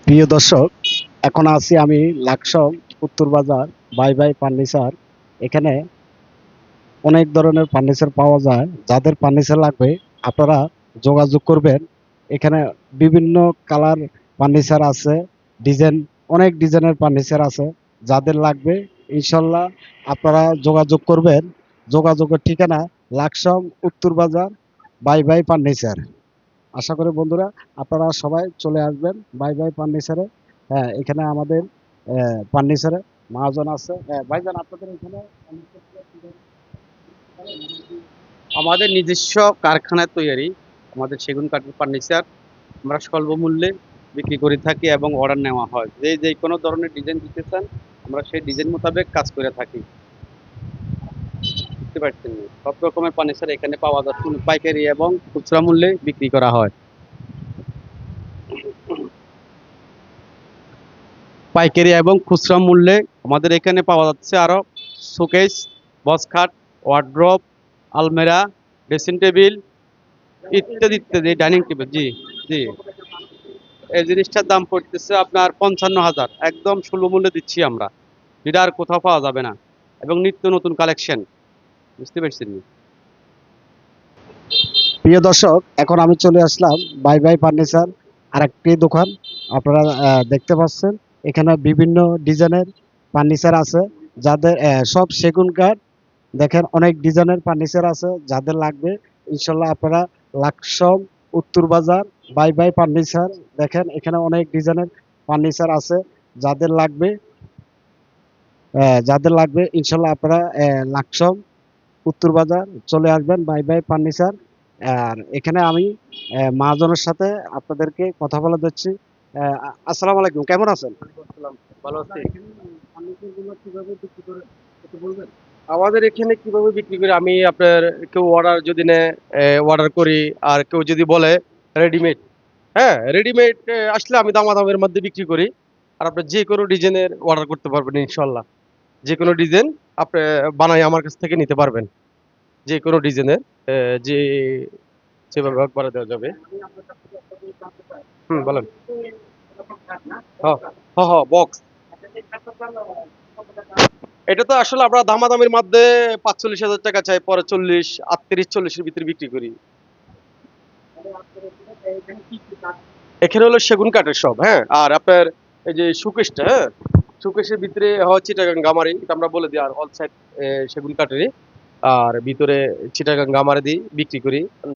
প্রিয় দর্শক, এখন আছি আমি লাকসাম উত্তর বাজার বাই বাই ফার্নিচার। এখানে অনেক ধরনের ফার্নিচার পাওয়া যায়। যাদের ফার্নিচার লাগবে আপনারা যোগাযোগ করবেন। এখানে বিভিন্ন কালার ফার্নিচার আছে, ডিজাইন, অনেক ডিজাইনের ফার্নিচার আছে। যাদের লাগবে ইনশাল্লাহ আপনারা যোগাযোগ করবেন। যোগাযোগের ঠিকানা লাকসাম উত্তর বাজার বাই বাই ফার্নিচার। আশা করি বন্ধুরা আপনারা সবাই চলে আসবেন বাই বাই ফার্নিচারে। হ্যাঁ, এখানে আমাদের ফার্নিচারে মহাজন আছে। ভাইজান, আপনাদের এখানে আমাদের নিজস্ব কারখানায় তৈরি আমাদের সেগুন কাঠের ফার্নিচার আমরা স্বল্প মূল্যে বিক্রি করে থাকি এবং অর্ডার নেওয়া হয়। যে যে কোনো ধরনের ডিজাইন দিতে চান আমরা সেই ডিজাইন মোতাবেক কাজ করে থাকি। বুঝতে পারছেন? সব রকমের ফার্নিচার এখানে পাওয়া যাচ্ছে, পাইকারি এবং খুচরা মূল্যে বিক্রি করা হয়। পাইকারি এবং খুচরা মূল্যে আমাদের এখানে পাওয়া যাচ্ছে আরো শোকেস, বক্স খাট, ওয়ার্ড্রপ, আলমেরা, ড্রেসিং টেবিল ইত্যাদি ইত্যাদি, ডাইনিং টেবিল। জি, জি। এই জিনিসটার দাম পড়তেছে আপনার 55,000, একদম সুলভ মূল্যে দিচ্ছি আমরা, যেটা আর কোথাও পাওয়া যাবে না, এবং নিত্য নতুন কালেকশন। বুঝতে পারছেন? প্রিয় দর্শক, এখন আমি চলে আসলাম বাই বাই ফার্নিচার আরেকটি দোকান। আপনারা দেখতে পাচ্ছেন এখানে বিভিন্ন ডিজাইনের ফার্নিচার আছে। যাদের সব সেগুন কাঠ, দেখেন অনেক ডিজাইনের ফার্নিচার আছে। যাদের লাগবে ইনশাল্লাহ আপনারা লাকসাম উত্তর বাজার বাই বাই ফার্নিচার। দেখেন এখানে অনেক ডিজাইনের ফার্নিচার আছে। যাদের লাগবে ইনশাল্লাহ আপনারা লাকসাম উত্তর বাজার চলে আসবেন বাই বাই ফার্নিচার। আর এখানে আমি মহাজনের সাথে আপনাদেরকে কথা বলে দিচ্ছি। আসসালামু আলাইকুম, কেমন আছেন? ভালো আছি। ফার্নিচারগুলো কিভাবে বিক্রি করেন একটু বলবেন? আমাদের এখানে কিভাবে বিক্রি করি, আমি আপনার কেউ অর্ডার যদি নেয় অর্ডার করি, আর কেউ যদি বলে রেডিমেড, হ্যাঁ রেডিমেড আসলে আমি দামাদামের মধ্যে বিক্রি করি। আর আপনার যে কোনো ডিজাইনের অর্ডার করতে পারবেন ইনশাল্লাহ। যে কোনো ডিজাইন আপনি বানাই আমার কাছ থেকে নিতে পারবেন। যে কোনো ডিজাইনের যে যেভাবে হোক বানিয়ে দেওয়া যাবে। বলেন। হ্যাঁ, হ্যাঁ, হ্যাঁ, বক্স। এটা তো আসলে আমরা দামাদামির মধ্যে 45,000 টাকা চাই, পরে 40, 38, 40-এর ভিতরে বিক্রি করি। এখানে হলো সেগুন কাঠের সব, হ্যাঁ। আর আপনার এই যে সুকেশটা, হ্যাঁ, সুকেশের ভিতরে হয় চিটাগাং গামারি, এটা আমরা বলে দিই। আর অল সাইড সেগুন কাঠেরই। আর ভিতরে চিটাগাং গামারি দিয়ে বিক্রি করি।